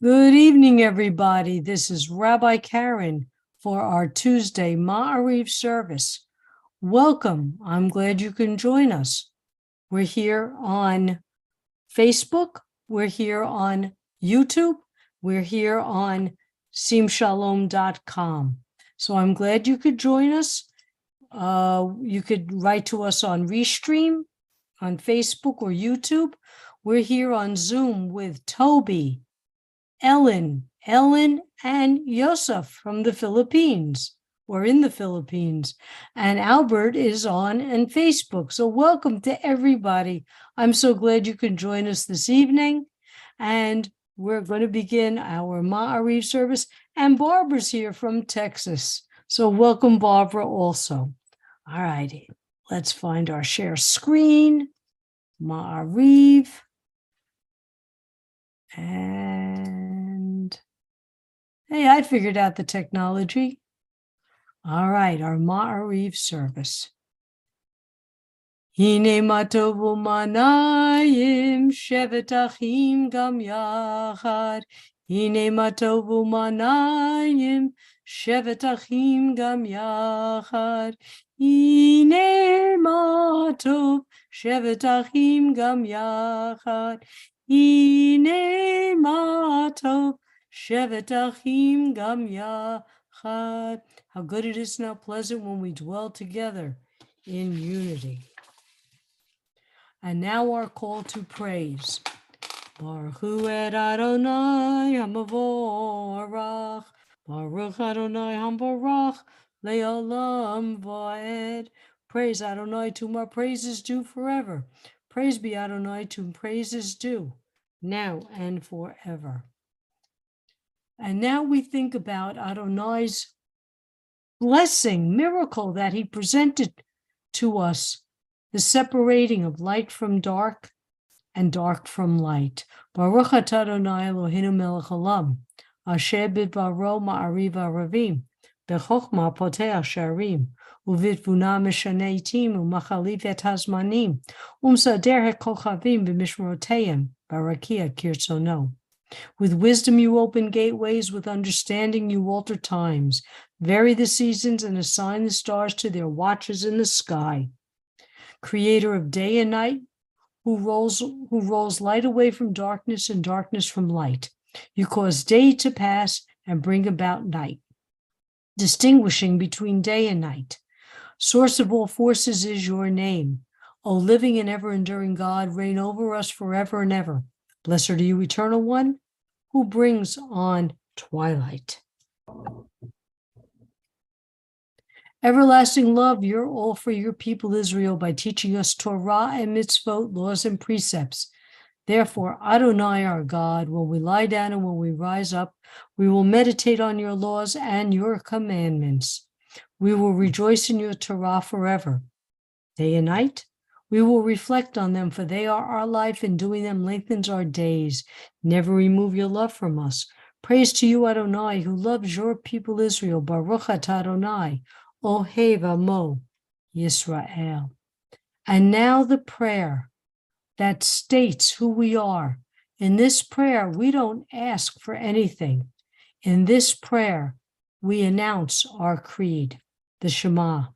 Good evening, everybody. This is Rabbi Karen for our Tuesday Maariv service. Welcome. I'm glad you can join us. We're here on Facebook. We're here on YouTube. We're here on simshalom.com. So I'm glad you could join us. You could write to us on Restream, on Facebook or YouTube. We're here on Zoom with Toby, Ellen, and Yosef from the Philippines, or in the Philippines. And Albert is on Facebook. So welcome to everybody. I'm so glad you can join us this evening. And we're going to begin our Maariv service. And Barbara's here from Texas. So welcome, Barbara, also. All righty. Let's find our share screen. Maariv. And hey, I figured out the technology. All right, our Maariv service. Hine matovu manayim shevet achim gam yachad. Hine matovu manayim shevet achim gam yachad. Hine matov shevet achim gam yachad. Hine matov shevet achim gam yachad. How good it is now pleasant when we dwell together in unity. And now our call to praise. Baruch hu et Adonai hamavorach. Baruch Adonai hamvorach le'olam va'ed. Praise Adonai, to whom our praise is due forever. Praise be Adonai, to whom praise is due, now and forever. And now we think about Adonai's blessing, miracle that he presented to us, the separating of light from dark and dark from light. Baruch atah Adonai Eloheinu melech haolam, asher bidbaro ma'ariv aravim, bechokma poteach sharim, uvitvuna meshane itim, umachalif et hazmanim, umsader hekochavim b'mishmoroteiim, barakia kirtzono. With wisdom you open gateways, with understanding you alter times. Vary the seasons and assign the stars to their watches in the sky. Creator of day and night, who rolls light away from darkness and darkness from light. You cause day to pass and bring about night, distinguishing between day and night. Source of all forces is your name. O living and ever-enduring God, reign over us forever and ever. Blessed are you, Eternal One, who brings on twilight. Everlasting love, you're all for your people Israel by teaching us Torah and mitzvot, laws and precepts. Therefore, Adonai our God, when we lie down and when we rise up, we will meditate on your laws and your commandments. We will rejoice in your Torah forever. Day and night, we will reflect on them, for they are our life, and doing them lengthens our days. Never remove your love from us. Praise to you, Adonai, who loves your people Israel. Baruch atah Adonai, Ohev Amo Yisrael. And now the prayer that states who we are. In this prayer, we don't ask for anything. In this prayer, we announce our creed, the Shema.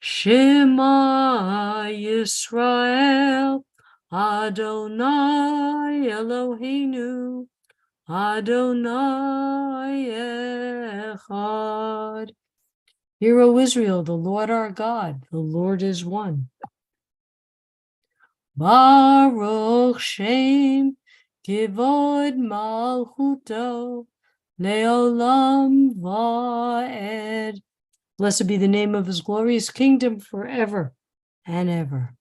Shema Yisrael, Adonai Eloheinu, Adonai Echad. Hear, O Israel, the Lord our God, the Lord is one. Baruch Shem Kivod Malchuto Leolam Va'ed. Blessed be the name of his glorious kingdom forever and ever.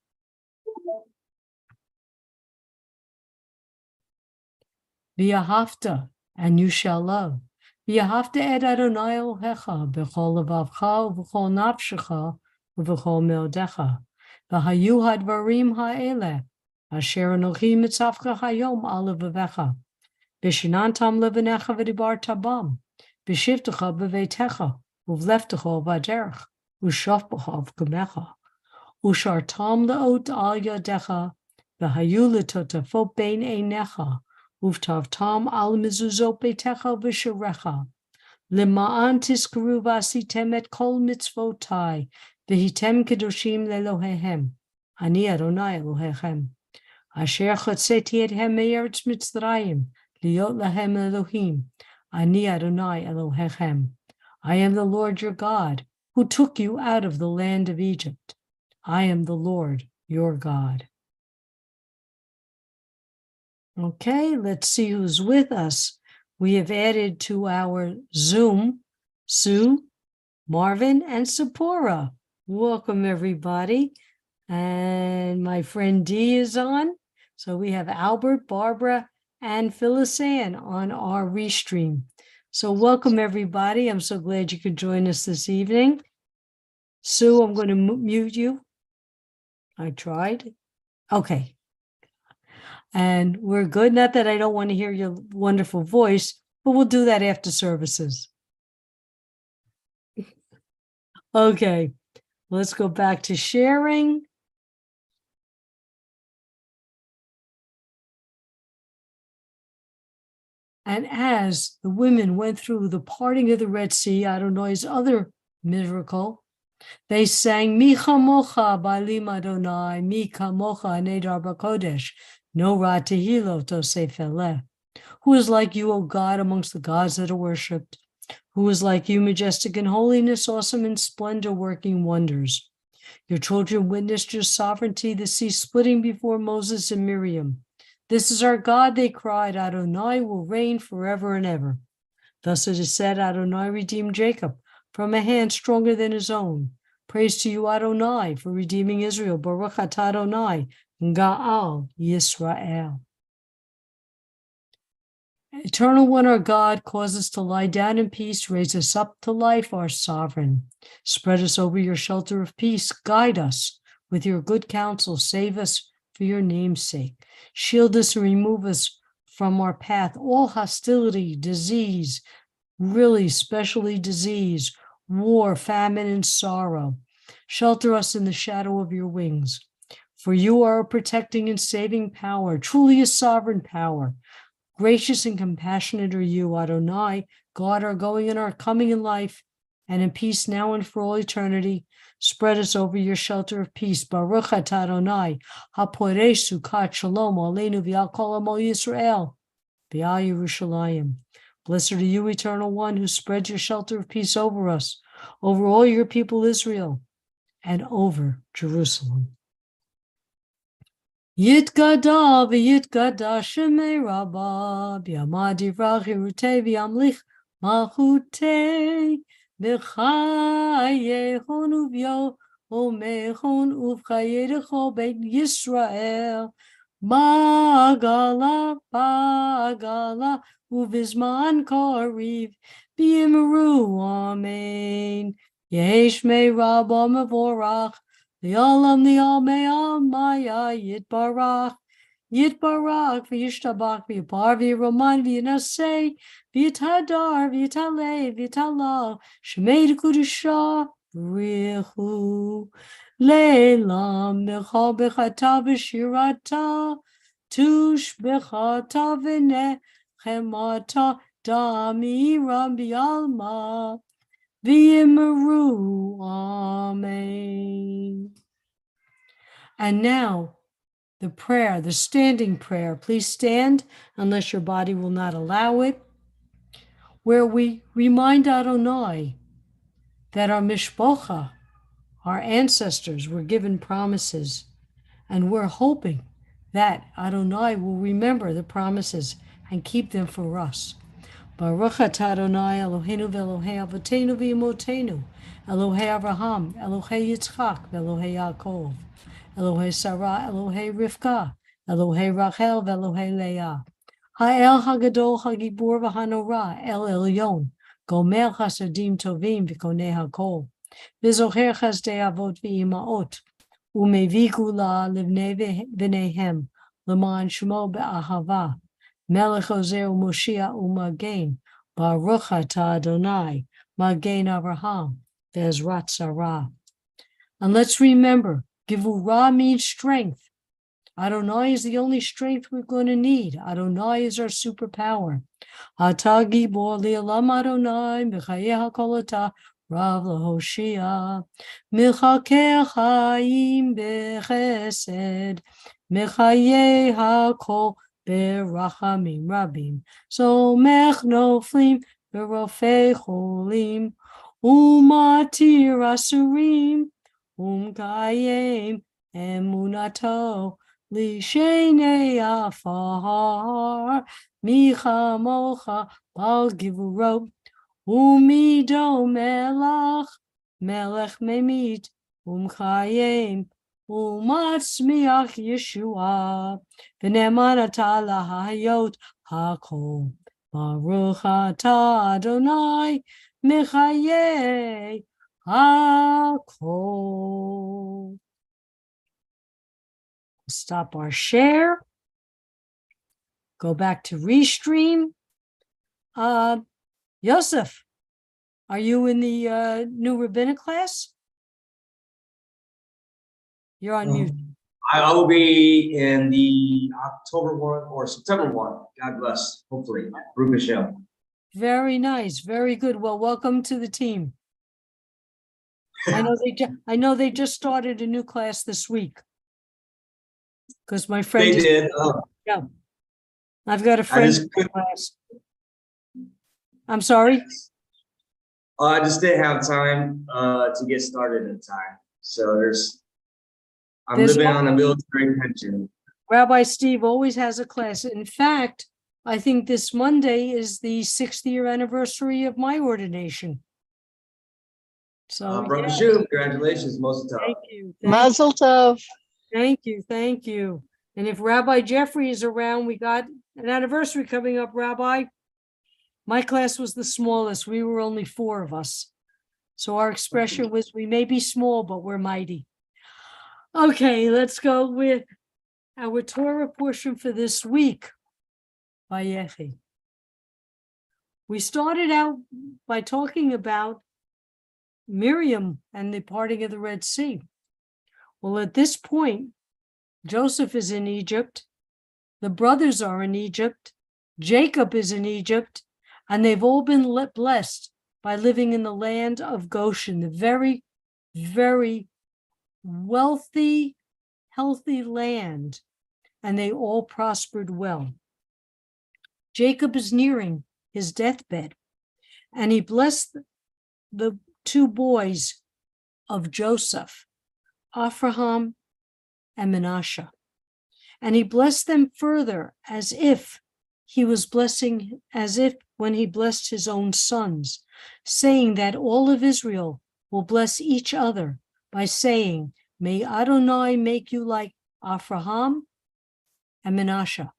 V'ahavta, and you shall love. V'ahavta et Adonai Elohecha b'chol levavcha u'b'chol nafshecha u'b'chol meodecha. V'hayu hadvarim ha'eleh asher anochi mitzavcha hayom al levavecha. V'shinantam levanecha v'dibarta bam. V'shivtecha b'veitecha u'vleftecha v'aderech u'shofbecha v'kumecha. U'shartam le'ot al yadecha v'hayu letotafot bein einecha Uvtavtam al mezuzot betecha v'sharecha. Lema'an tizkaru v'asitem et kol mitzvotai, v'hitem kedoshim lelohehem. Ani Adonai Elohechem. Asher chotzeti ethem me'eretz Mitzrayim, liot lahem Elohim. Ani Adonai Elohechem. I am the Lord your God, who took you out of the land of Egypt. I am the Lord your God. Okay, let's see who's with us. We have added to our Zoom, Sue, Marvin, and Sephora. Welcome, everybody. And my friend Dee is on. So we have Albert, Barbara, and Phyllis Ann on our restream. So welcome, everybody. I'm so glad you could join us this evening. Sue, I'm going to mute you. I tried. Okay. And we're good. Not that I don't want to hear your wonderful voice, but we'll do that after services. Okay, let's go back to sharing. And as the women went through the parting of the Red Sea, Adonai's other miracle, they sang, Mi chamocha ba'alim Adonai, mi kamocha nedar b'kodesh, no ra tehilo tosef eleh. Who is like you, O God, amongst the gods that are worshipped? Who is like you, majestic in holiness, awesome in splendor, working wonders? Your children witnessed your sovereignty, the sea splitting before Moses and Miriam. This is our God, they cried, Adonai will reign forever and ever. Thus it is said, Adonai redeemed Jacob from a hand stronger than his own. Praise to you, Adonai, for redeeming Israel. Baruch atah Adonai, Ga'al Yisrael. Eternal One, our God, cause us to lie down in peace, raise us up to life, our sovereign. Spread us over your shelter of peace, guide us with your good counsel, save us for your name's sake. Shield us and remove us from our path, all hostility, disease, really especially disease, war, famine, and sorrow. Shelter us in the shadow of your wings. For you are a protecting and saving power, truly a sovereign power. Gracious and compassionate are you, Adonai, God, our going and our coming in life, and in peace now and for all eternity. Spread us over your shelter of peace. Baruch atah Adonai, haporesh sukat shalom aleinu v'al kol amo Yisrael, v'al Yerushalayim. Blessed are you, Eternal One, who spreads your shelter of peace over us, over all your people Israel, and over Jerusalem. Yitgada v'yitgada shemei rabba, b'yamad yivrach hirutei v'yamlich malchutei, v'chayehon uvyo omechon uvchayedecho beit Yisrael, ba'agala, ba'agala, uvizman kariv, b'yimeru, amen. Yesh mei rabba mevorach, Li'olam li'al maya yitbarach, yitbarach v'yishtabach v'yipar v'yiroman v'yinaseh v'yitadar v'yitaleh v'yitalal shemei d'kudusha v'richu le'lam b'chol b'chata v'shirata tush b'chata v'nechemata damiram b'yalma V'yimeru, amen. And now, the prayer, the standing prayer. Please stand, unless your body will not allow it, where we remind Adonai that our mishpocha, our ancestors, were given promises, and we're hoping that Adonai will remember the promises and keep them for us. Baruch atah Adonai Eloheinu v'Elohei Avotenu v'Imotenu, Elohei Avraham, Elohei Yitzchak, v'Elohei Yaakov, Elohei Sarah, Elohei Rivka, Elohei Rachel, v'Elohei Leah. Ha'el Hagadol Hagibur v'Hanora, El Elyon, Gomer Chasadim Tovim v'Konei HaKol, v'Zocher Chazdei Avot v'Imaot, U'Mevi Gula Livnei V'neihem, L'man Shmo Be'ahava, Melech Ozer Moshiach U'Magen, Baruch atah Adonai, Magen Avraham, Ve'ezrat Sarah. And let's remember, Givurah means strength. Adonai is the only strength we're going to need. Adonai is our superpower. Ata gibor li'olam Adonai, Mechayeh hakol ata Rav laHoshia. Mechakeh chaim bechesed, Mechayeh hakol berachamim rabim. Somech noflim berofei cholim, Umatir asurim, Umkayem emunato, Lishenei afar, Micha mocha bal givurot, Umido melach, Melech memit, Umchayem, Umatzmiach Yeshua, V'ne'eman ata lahayot hakol, Baruch ata Adonai, Mechayeh hakol. Stop our share. Go back to Restream. Yosef, are you in the new rabbinic class? You're on mute. I will be in the October 1 or September 1. God bless. Hopefully. Baruch Hashem. Very nice. Very good. Well, welcome to the team. I know they just started a new class this week. Because my friend They did. Yeah. I've got a friend in the class. I'm sorry? I just didn't have time to get started in time. So I'm living on a military pension. Rabbi Steve always has a class. In fact, I think this Monday is the 6th-year anniversary of my ordination. So, Brother Shum, congratulations, most of the time. Thank you. Mazel tov. Thank you. Thank you. And if Rabbi Jeffrey is around, we got an anniversary coming up, Rabbi. My class was the smallest. We were only 4 of us. So our expression was, we may be small, but we're mighty. Okay, let's go with our Torah portion for this week. Vayechi. We started out by talking about Miriam and the parting of the Red Sea. Well, at this point, Joseph is in Egypt. The brothers are in Egypt. Jacob is in Egypt. And they've all been blessed by living in the land of Goshen, the very, very wealthy, healthy land. And they all prospered well. Jacob is nearing his deathbed. And he blessed the 2 boys of Joseph, Abraham and Manasseh. And he blessed them further as if he was blessing, as if when he blessed his own sons, saying that all of Israel will bless each other by saying, may Adonai make you like Abraham and Manasseh.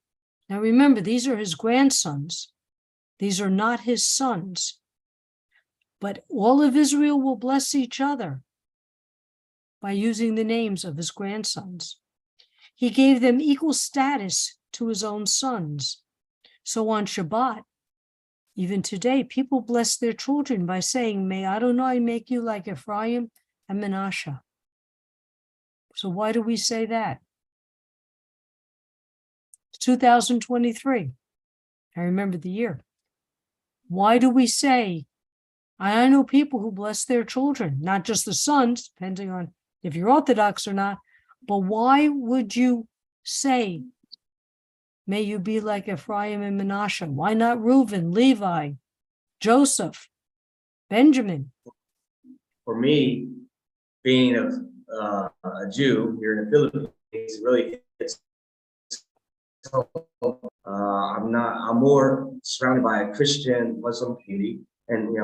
Now remember, these are his grandsons. These are not his sons. But all of Israel will bless each other by using the names of his grandsons. He gave them equal status to his own sons. So on Shabbat, even today, people bless their children by saying, may Adonai make you like Ephraim and Manasseh. So why do we say that? It's 2023. I remember the year. Why do we say, I know people who bless their children, not just the sons, depending on if you're Orthodox or not, but why would you say, may you be like Ephraim and Manasseh? Why not Reuben, Levi, Joseph, Benjamin? For me, being a Jew here in the Philippines, really hits. I'm more surrounded by a Christian Muslim community, and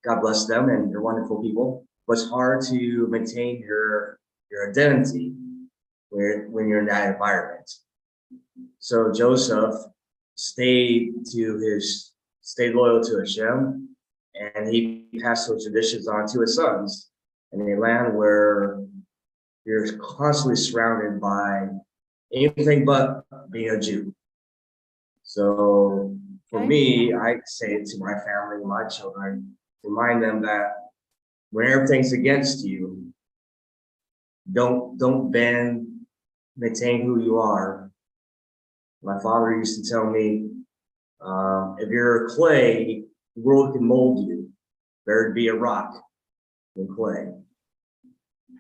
God bless them, and they're wonderful people. But it's hard to maintain your identity when you're in that environment. So Joseph stayed loyal to Hashem, and he passed those traditions on to his sons in a land where you're constantly surrounded by anything but being a Jew. So for me, I say it to my family, my children, remind them that when everything's against you, don't bend maintain who you are. My father used to tell me, if you're clay, the world can mold you. Better to be a rock than clay.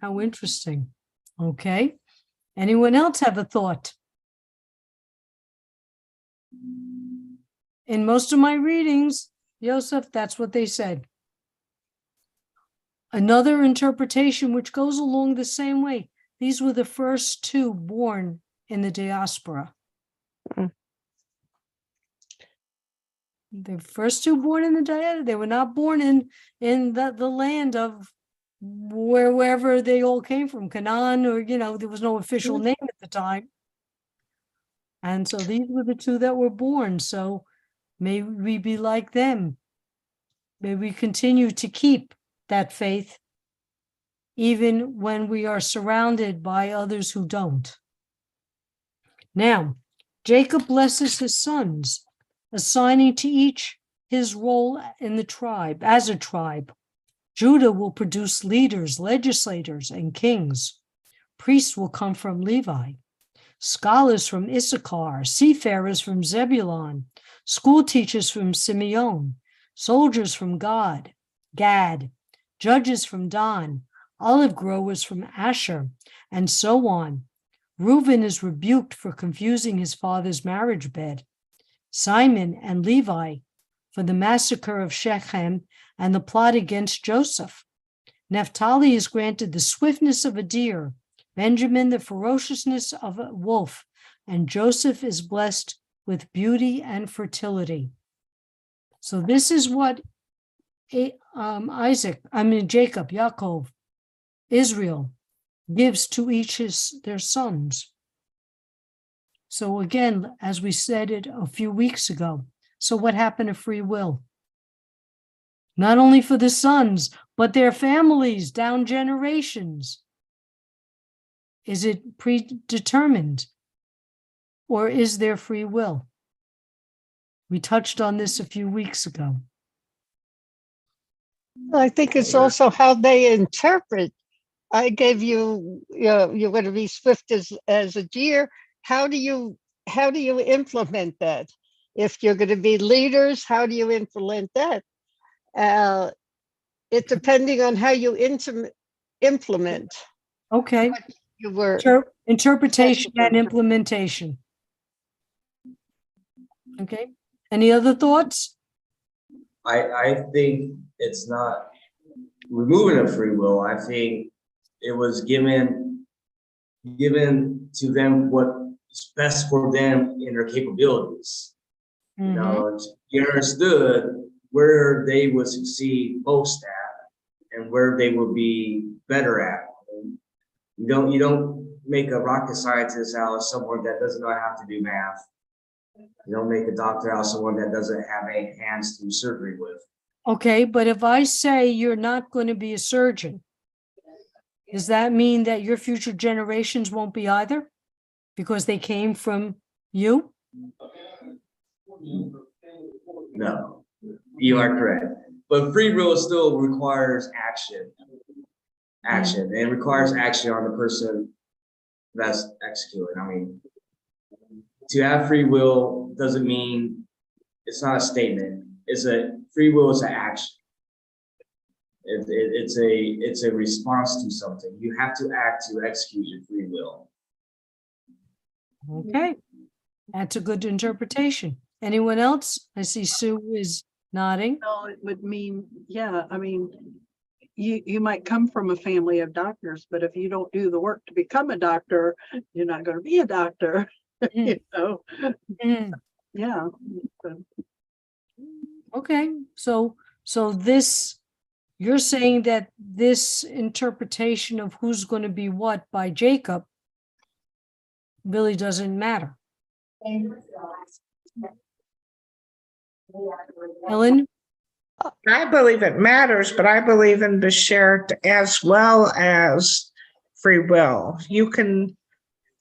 How interesting. Okay. Anyone else have a thought? In most of my readings, Yosef, that's what they said. Another interpretation which goes along the same way. These were the first two born in the diaspora. The first two born in the diaspora. They were not born in the land of wherever they all came from, Canaan, or, there was no official name at the time. And so these were the two that were born. So may we be like them. May we continue to keep that faith, even when we are surrounded by others who don't. Now, Jacob blesses his sons, assigning to each his role in the tribe, as a tribe. Judah will produce leaders, legislators, and kings. Priests will come from Levi. Scholars from Issachar, seafarers from Zebulun, school teachers from Simeon, soldiers from Gad, judges from Dan, olive growers from Asher, and so on. Reuben is rebuked for confusing his father's marriage bed. Simon and Levi for the massacre of Shechem and the plot against Joseph. Naphtali is granted the swiftness of a deer, Benjamin the ferociousness of a wolf, and Joseph is blessed with beauty and fertility. So this is what Jacob, Yaakov, Israel gives to each their sons. So again, as we said it a few weeks ago, so what happened to free will? Not only for the sons, but their families down generations. Is it predetermined, or is there free will? We touched on this a few weeks ago. I think it's also how they interpret. I gave you, you're going to be swift as a deer. How do you implement that? If you're going to be leaders, how do you implement that? It depending on how you implement. Okay. You were interpretation and implementation. Okay. Any other thoughts? I think it's not removing of free will. I think it was given to them what is best for them in their capabilities. Mm-hmm. You understood where they would succeed most at and where they would be better at. You don't make a rocket scientist out of someone that doesn't know how to do math. You don't make a doctor out of someone that doesn't have any hands to do surgery with. Okay, but if I say you're not going to be a surgeon, does that mean that your future generations won't be either? Because they came from you? No, you are correct. But free will still requires action. And it requires action on the person that's executing. I mean, to have free will doesn't mean it's not a statement. Free will is an action. It's a response to something. You have to act to execute your free will. Okay, that's a good interpretation. Anyone else? I see Sue is nodding. No, it would mean, yeah, I mean, you might come from a family of doctors, but if you don't do the work to become a doctor, you're not going to be a doctor. You know? Yeah. Okay, so this, you're saying that this interpretation of who's going to be what by Jacob really doesn't matter. Ellen? I believe it matters, but I believe in Beshert as well as free will.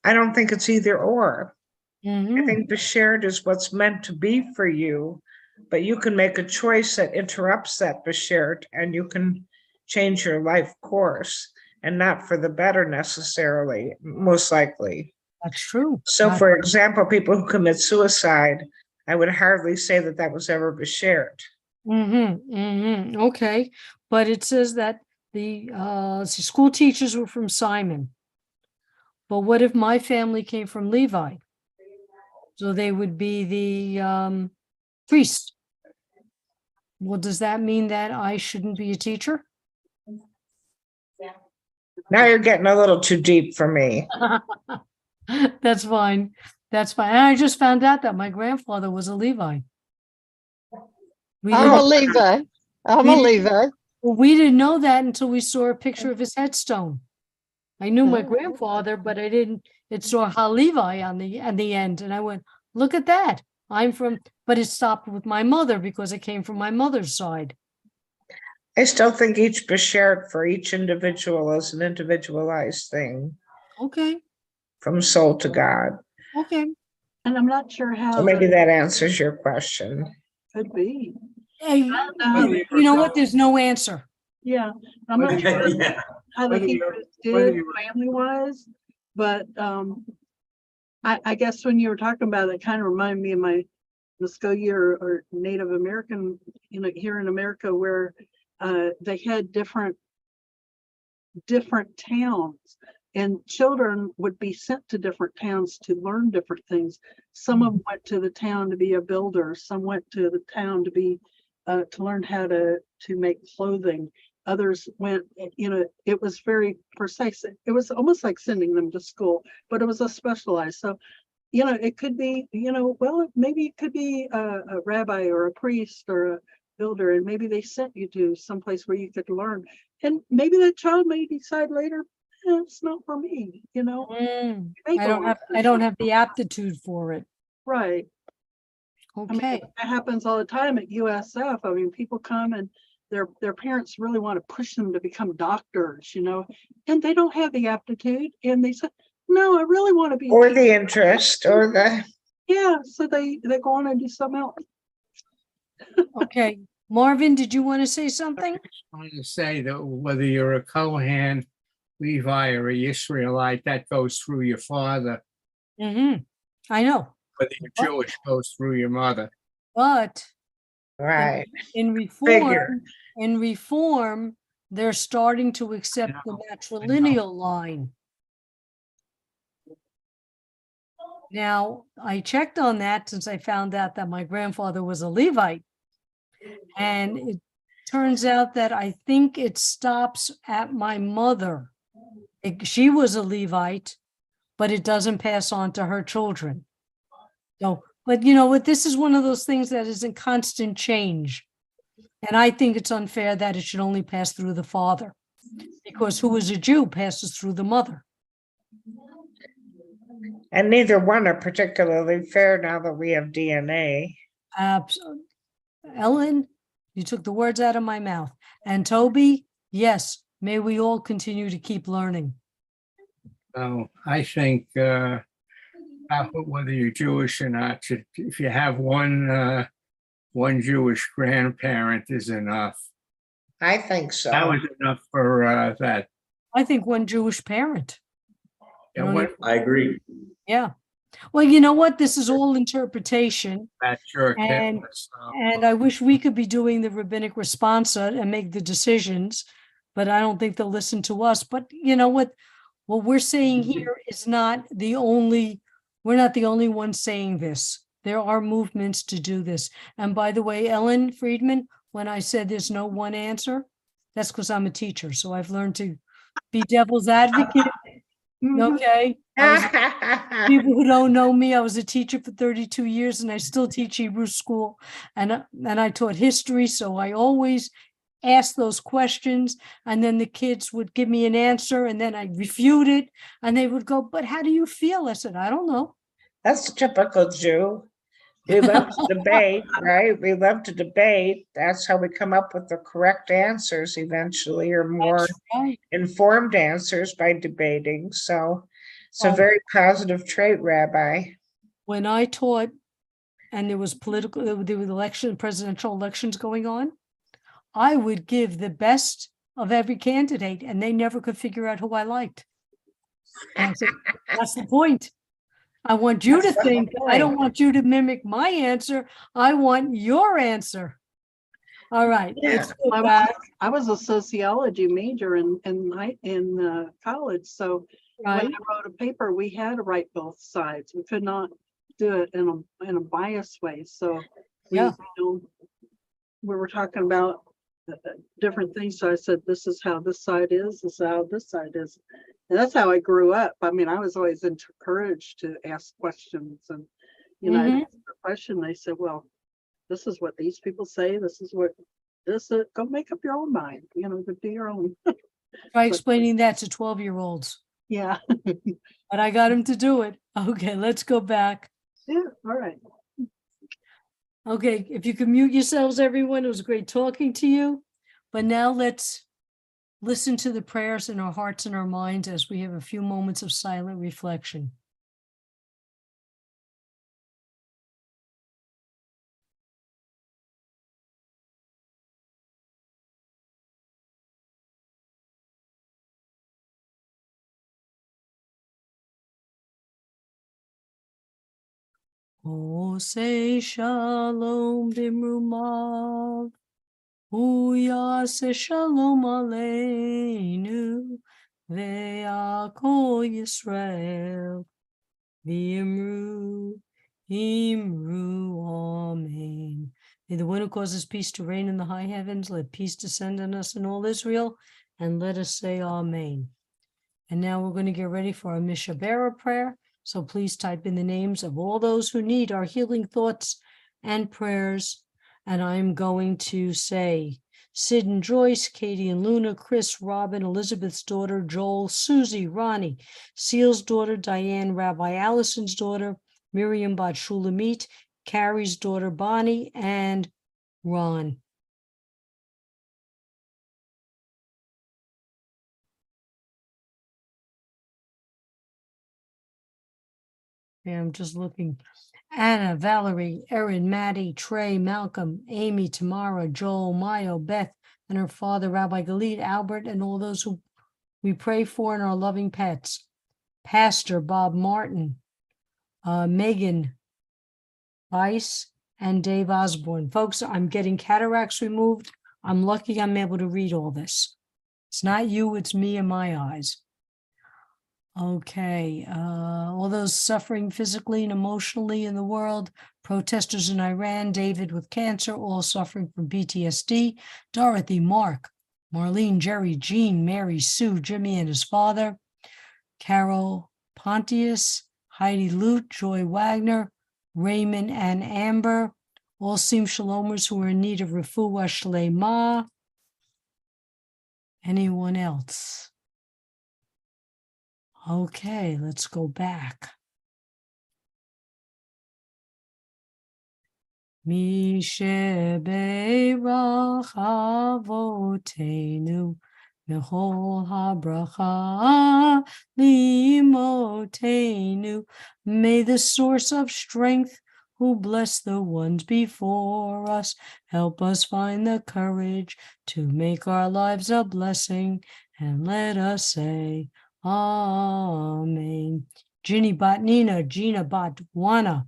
I don't think it's either or. Mm-hmm. I think Beshert is what's meant to be for you, but you can make a choice that interrupts that Beshert and you can change your life course, and not for the better necessarily, most likely. That's true. So, for example, people who commit suicide, I would hardly say that that was ever shared. Okay, but it says that the school teachers were from Simon. But what if my family came from Levi? So they would be the priest. Well, does that mean that I shouldn't be a teacher? Now you're getting a little too deep for me. That's fine. That's fine. And I just found out that my grandfather was a Levi. I'm a Levi. I'm a Levi. We didn't know that until we saw a picture of his headstone. I knew my Oh. grandfather, but I didn't. It saw Levi on the end, and I went, "Look at that! I'm from." But it stopped with my mother because it came from my mother's side. I still think each beshert for each individual is an individualized thing Okay. from soul to God. Okay. And I'm not sure how So maybe that that answers your question. could be. Hey, you know what? There's no answer. Yeah, I'm not sure Yeah. how the Whether you're- Hebrews whether did you're- family-wise, but I guess when you were talking about it, kind of reminded me of my Muskogee or Native American, here in America, where they had different towns, and children would be sent to different towns to learn different things. Some of them went to the town to be a builder. Some went to the town to be to learn how to make clothing. Others went, it was very precise. It was almost like sending them to school, but it was a specialized. So, it could be, well, maybe it could be a rabbi or a priest or a builder, and maybe they sent you to someplace where you could learn. And maybe that child may decide later, it's not for me, May I don't have the aptitude for it. Right. Okay. That happens all the time at USF. I mean, people come and their parents really want to push them to become doctors, and they don't have the aptitude, and they say, no, I really want to be a Or teacher. the interest or the, Yeah, so they go on and do something else. Okay. Marvin, did you want to say something? I want to say that whether you're a Kohen, Levi, or a Israelite, that goes through your father. I know. Whether you're Jewish, goes through your mother. But right. in Figure. reform, they're starting to accept the matrilineal line. Now, I checked on that since I found out that my grandfather was a Levite. And it turns out that I think it stops at my mother. She was a Levite, but it doesn't pass on to her children. So, but this is one of those things that is in constant change. And I think it's unfair that it should only pass through the father, because who is a Jew passes through the mother. And neither one are particularly fair now that we have DNA. Ellen, you took the words out of my mouth. And Toby, yes, may we all continue to keep learning. So I think whether you're Jewish or not, if you have one Jewish grandparent is enough. I think so. That was enough for that. I think one Jewish parent. Yeah, what I agree. Yeah. Well, you know what? This is all interpretation. that jerk hit And- was, And I wish we could be doing the rabbinic responsa and make the decisions, but I don't think they'll listen to us. But you know what? What we're saying here is not we're not the only ones saying this. There are movements to do this. And by the way, Ellen Friedman, when I said there's no one answer, that's because I'm a teacher. So I've learned to be devil's advocate. Okay. People who don't know me, I was a teacher for 32 years and I still teach Hebrew school, and I taught history. So I always ask those questions, and then the kids would give me an answer and then I refute it and they would go, but how do you feel? I said, I don't know. That's a typical Jew. We love to debate, right? We love to debate. That's how we come up with the correct answers eventually, or more That's right. informed answers by debating. So it's a Oh. very positive trait, Rabbi. When I taught and there was presidential elections going on, I would give the best of every candidate and they never could figure out who I liked. And I said, that's the point. I want you to That's the whole think. I don't point. want you to mimic my answer. I want your answer. All right, let's go I back. I was a sociology major in college, so when Right. I wrote a paper, we had to write both sides. We could not do it in a biased way. So we, Yeah. we were talking about different things. So I said, this is how this side is. This is how this side is. And that's how I grew up. I mean, I was always encouraged to ask questions, and I asked a question. They said, well, this is what these people say. This is what this is. Go make up your own mind. Go do your own. Try explaining that to 12-year-olds. Yeah. But I got him to do it. Okay, let's go back. Yeah. All right. Okay, if you can mute yourselves, everyone, it was great talking to you. But now let's listen to the prayers in our hearts and our minds as we have a few moments of silent reflection. Oh, say shalom bimrumav. Uyase shalom aleinu. Ve'akol Yisrael. V'imru. Imru. Amen. May the one who causes peace to reign in the high heavens, let peace descend on us in all Israel, and let us say Amen. And now we're going to get ready for our Mishabera prayer. So please type in the names of all those who need our healing thoughts and prayers. And I'm going to say Sid and Joyce, Katie and Luna, Chris, Robin, Elizabeth's daughter, Joel, Susie, Ronnie, Seal's daughter, Diane, Rabbi Allison's daughter, Miriam Bat Shulamit, Carrie's daughter, Bonnie, and Ron. Yeah, I'm just looking. Anna, Valerie, Erin, Maddie, Trey, Malcolm, Amy, Tamara, Joel, Mayo, Beth, and her father, Rabbi Galit, Albert, and all those who we pray for and our loving pets. Pastor Bob Martin, Megan Weiss, and Dave Osborne. Folks, I'm getting cataracts removed. I'm lucky I'm able to read all this. It's not you, it's me and my eyes. Okay, all those suffering physically and emotionally in the world, protesters in Iran, David with cancer, all suffering from PTSD, Dorothy, Mark, Marlene, Jerry, Jean, Mary, Sue, Jimmy and his father, Carol Pontius, Heidi Lute, Joy Wagner, Raymond and Amber, all Sim Shalomers who are in need of refuah shlema. Anyone else? Okay, let's go back. Misheberach avotenu mechol habracha limotenu. May the source of strength who bless the ones before us help us find the courage to make our lives a blessing, and let us say Amen. Ginny Bat Nina, Gina Bat Wana,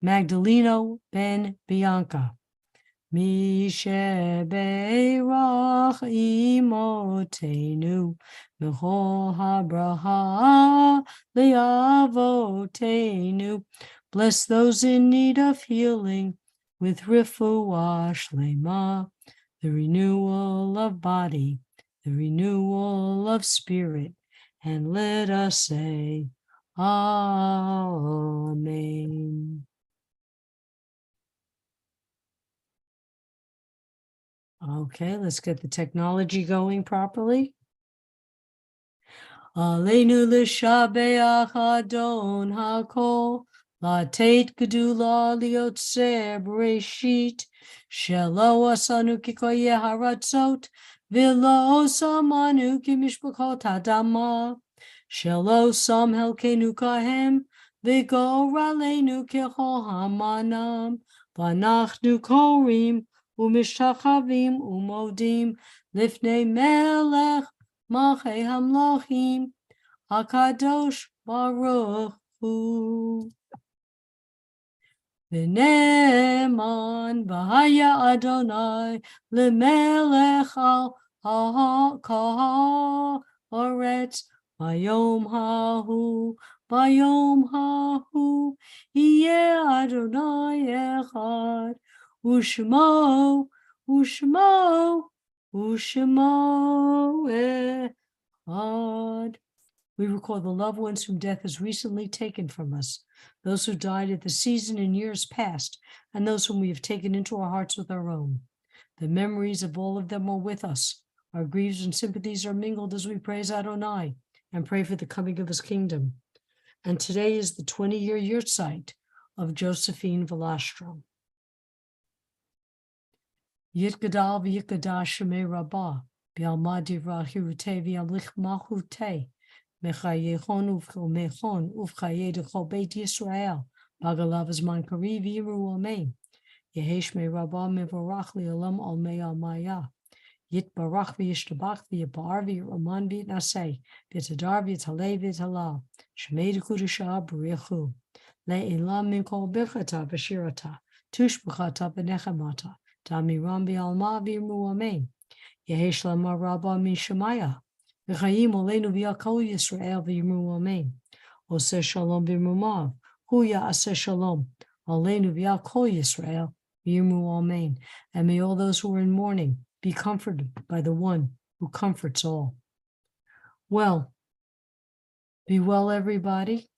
Magdaleno ben Bianca. Misheberach imotenu mechol habraha leavotenu. Bless those in need of healing with refuah shlema, the renewal of body, the renewal of spirit, and let us say Amen. Okay, let's get the technology going properly. Aleinu l'shabeach Adon hakol, latet gedula liotzer b'reshit, shelo asanu kikoye haratzot, v'lo samanu kimishpachot hadama, shelo sam helkenu kahem, v'goralenu kechol hamanam, v'anachnu korim, u'mishtachavim u'modim, lifnei melech, Malchei Hamlochim, Hakadosh Baruch Baruchu. V'ne'eman v'haya Adonai lemelech al ha'aretz bayom hahu yeh Adonai echad u'shmo echad. We recall the loved ones whom death has recently taken from us, those who died at the season in years past, and those whom we have taken into our hearts with our own. The memories of all of them are with us. Our griefs and sympathies are mingled as we praise Adonai and pray for the coming of his kingdom. And today is the 20-year yahrzeit of Josephine Velastro. Yitgadal v'yitgadal shemei rabbah, v'alma divrah hirutei v'yamlich malchutei, Mechayechon uvmechon uvchaye dechol beit Yisrael bagalav azman kariv yiru amen. Yehesh me rabba mevorach li'olam al mei al maya. Yitbarach v'yishtabach v'yibar v'yiraman v'yitnaseh v'yitadar v'yitaleh v'yitalal. Shemei dekudashah b'richu. Le'ilam min kol birchata v'shirata. Tushbachata v'nechamata. Tamiram v'alma v'yiru amen. Yehesh lama rabba min shemaya. V'chayim oleinu v'yakol Yisrael v'yimru amen. Oseh shalom v'yimumav. Hu ya'aseh shalom. Oleinu v'yakol Yisrael v'yimru amen. And may all those who are in mourning be comforted by the one who comforts all. Well, be well, everybody.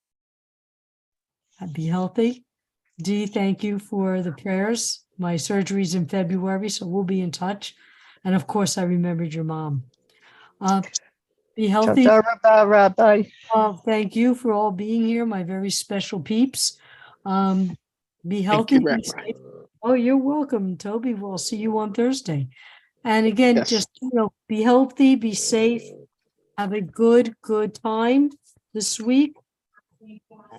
Be healthy. Dee, thank you for the prayers. My surgery's in February, so we'll be in touch. And of course, I remembered your mom. Be healthy. Toda rabba, Rabbi. Thank you for all being here, my very special peeps. Be Thank healthy. you, Be Rabbi. safe. Oh, you're welcome, Toby. We'll see you on Thursday. And again, Yes. just be healthy, be safe, have a good time this week.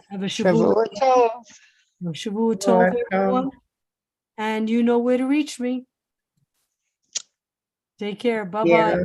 Have a Shavua Shavua Tov. Tov, Shavua everyone. And you know where to reach me. Take care. Bye-bye. Yeah.